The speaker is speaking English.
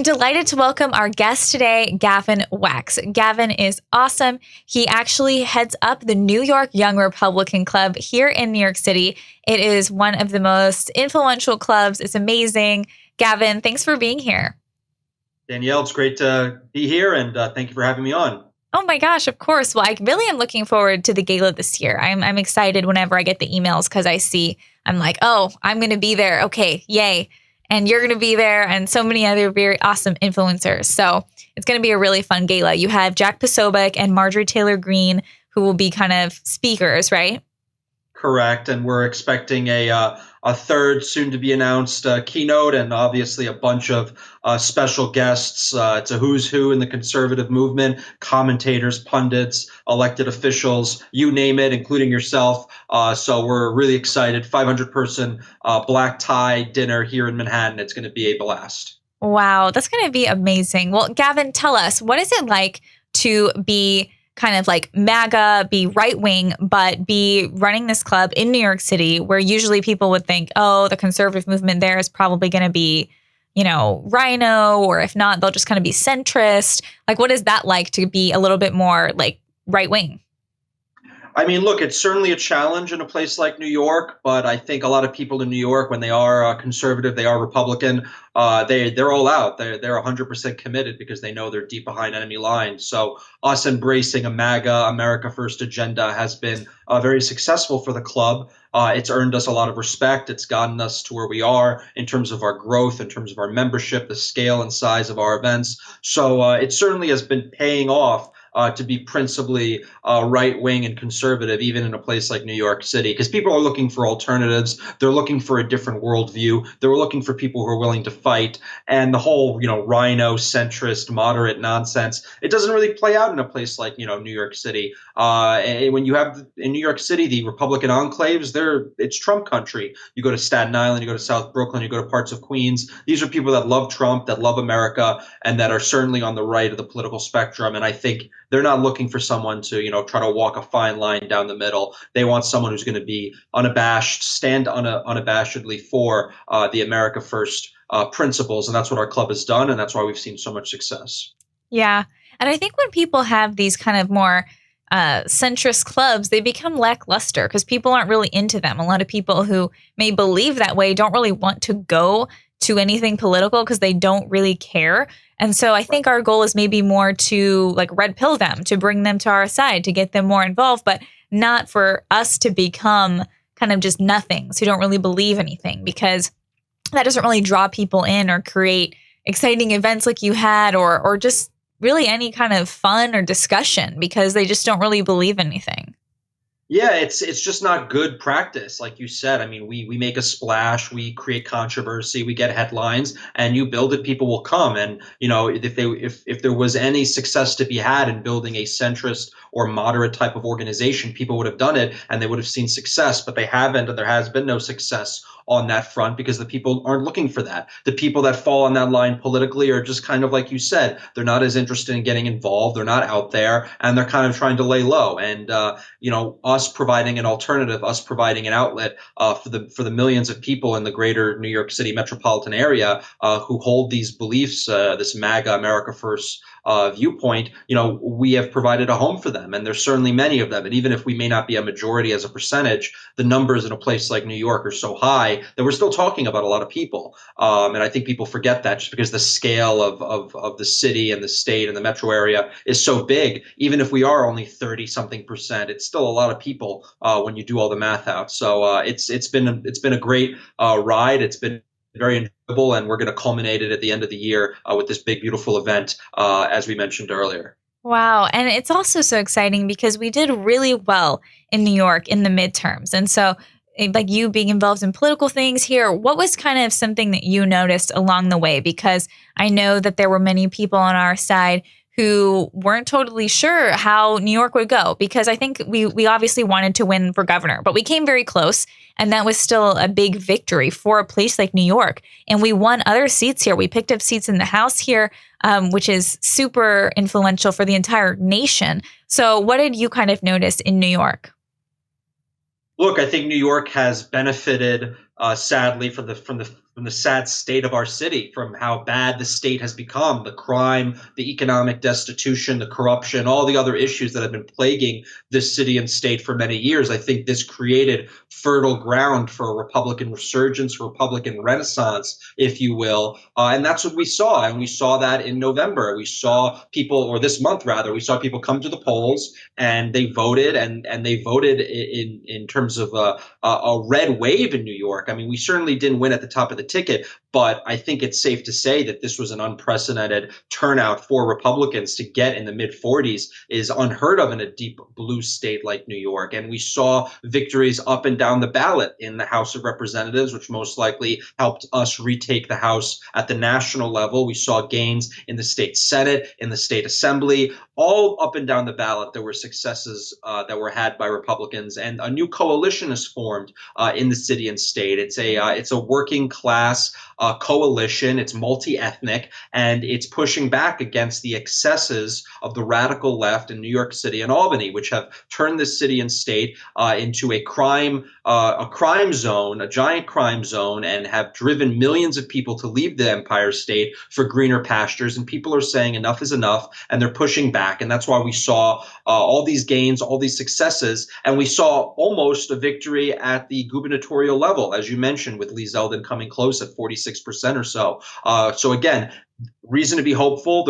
delighted to welcome our guest today, Gavin Wax. Gavin is awesome. He actually heads up the New York Young Republican Club here in New York City. It is one of the most influential clubs. It's amazing. Gavin, thanks for being here. Danielle, it's great to be here, and thank you for having me on. Oh my gosh, of course. Well, I really am looking forward to the gala this year. I'm excited whenever I get the emails because I'm like, oh, I'm going to be there. Okay, yay. And you're going to be there and so many other very awesome influencers. So it's going to be a really fun gala. You have Jack Posobiec and Marjorie Taylor Greene, who will be kind of speakers, right? Correct, and we're expecting a third soon to be announced keynote, and obviously a bunch of special guests. It's a who's who in the conservative movement: commentators, pundits, elected officials, you name it, including yourself. So we're really excited. 500-person black tie dinner here in Manhattan. It's going to be a blast. Wow, that's going to be amazing. Well, Gavin, tell us, what is it like to be kind of like MAGA, be right wing, but be running this club in New York City where usually people would think, oh, the conservative movement there is probably going to be, rhino, or if not, they'll just kind of be centrist. Like, what is that like to be a little bit more like right wing? I mean, look, it's certainly a challenge in a place like New York, but I think a lot of people in New York, when they are conservative, they are Republican, they're all out. They're 100% committed because they know they're deep behind enemy lines. So us embracing a MAGA, America First agenda has been very successful for the club. It's earned us a lot of respect. It's gotten us to where we are in terms of our growth, in terms of our membership, the scale and size of our events. So it certainly has been paying off to be principally right wing and conservative, even in a place like New York City, because people are looking for alternatives. They're looking for a different worldview. They're looking for people who are willing to fight. And the whole, rhino centrist, moderate nonsense, it doesn't really play out in a place like, New York City. And when you have in New York City, the Republican enclaves, it's Trump country. You go to Staten Island, you go to South Brooklyn, you go to parts of Queens. These are people that love Trump, that love America, and that are certainly on the right of the political spectrum. And I think they're not looking for someone to, try to walk a fine line down the middle. They want someone who's going to be unabashed, stand unabashedly for the America First principles. And that's what our club has done. And that's why we've seen so much success. Yeah. And I think when people have these kind of more centrist clubs, they become lackluster because people aren't really into them. A lot of people who may believe that way don't really want to go to anything political because they don't really care. And so I think our goal is maybe more to like red pill them, to bring them to our side, to get them more involved, but not for us to become kind of just nothings who don't really believe anything, because that doesn't really draw people in or create exciting events like you had, or just really any kind of fun or discussion, because they just don't really believe anything. Yeah, it's just not good practice, like you said. I mean, we make a splash, we create controversy, we get headlines, and you build it, people will come. And if there was any success to be had in building a centrist or moderate type of organization, people would have done it and they would have seen success, but they haven't, and there has been no success on that front because the people aren't looking for that. The people that fall on that line politically are just kind of like you said, they're not as interested in getting involved, they're not out there, and they're kind of trying to lay low. And us providing an alternative, us providing an outlet for the millions of people in the greater New York City metropolitan area who hold these beliefs, this MAGA, America First viewpoint, we have provided a home for them. And there's certainly many of them. And even if we may not be a majority as a percentage, the numbers in a place like New York are so high that we're still talking about a lot of people. And I think people forget that just because the scale of the city and the state and the metro area is so big. Even if we are only 30 something percent, it's still a lot of people when you do all the math out. So it's been a great ride. It's been very enjoyable, and we're going to culminate it at the end of the year with this big, beautiful event, as we mentioned earlier. Wow. And it's also so exciting because we did really well in New York in the midterms. And so, like, you being involved in political things here, what was kind of something that you noticed along the way? Because I know that there were many people on our side who weren't totally sure how New York would go, because I think we obviously wanted to win for governor, but we came very close. And that was still a big victory for a place like New York. And we won other seats here. We picked up seats in the House here, which is super influential for the entire nation. So what did you kind of notice in New York? Look, I think New York has benefited sadly from the from the sad state of our city, from how bad the state has become, the crime, the economic destitution, the corruption, all the other issues that have been plaguing this city and state for many years. I think this created fertile ground for a Republican resurgence, Republican renaissance, if you will. And that's what we saw. And we saw that in November. We saw people, or this month rather, we saw people come to the polls and they voted, and they voted in terms of a red wave in New York. I mean, we certainly didn't win at the top of the ticket, but I think it's safe to say that this was an unprecedented turnout for Republicans. To get in the mid 40s is unheard of in a deep blue state like New York. And we saw victories up and down the ballot in the House of Representatives, which most likely helped us retake the House at the national level. We saw gains in the state Senate, in the state Assembly, all up and down the ballot. There were successes that were had by Republicans, and a new coalition is formed in the city and state. It's a working class coalition. It's multi-ethnic, and it's pushing back against the excesses of the radical left in New York City and Albany, which have turned the city and state into a crime zone, a giant crime zone, and have driven millions of people to leave the Empire State for greener pastures. And people are saying enough is enough, and they're pushing back. And that's why we saw all these gains, all these successes, and we saw almost a victory at the gubernatorial level, as you mentioned, with Lee Zeldin coming close at 46% or so. So again, reason to be hopeful.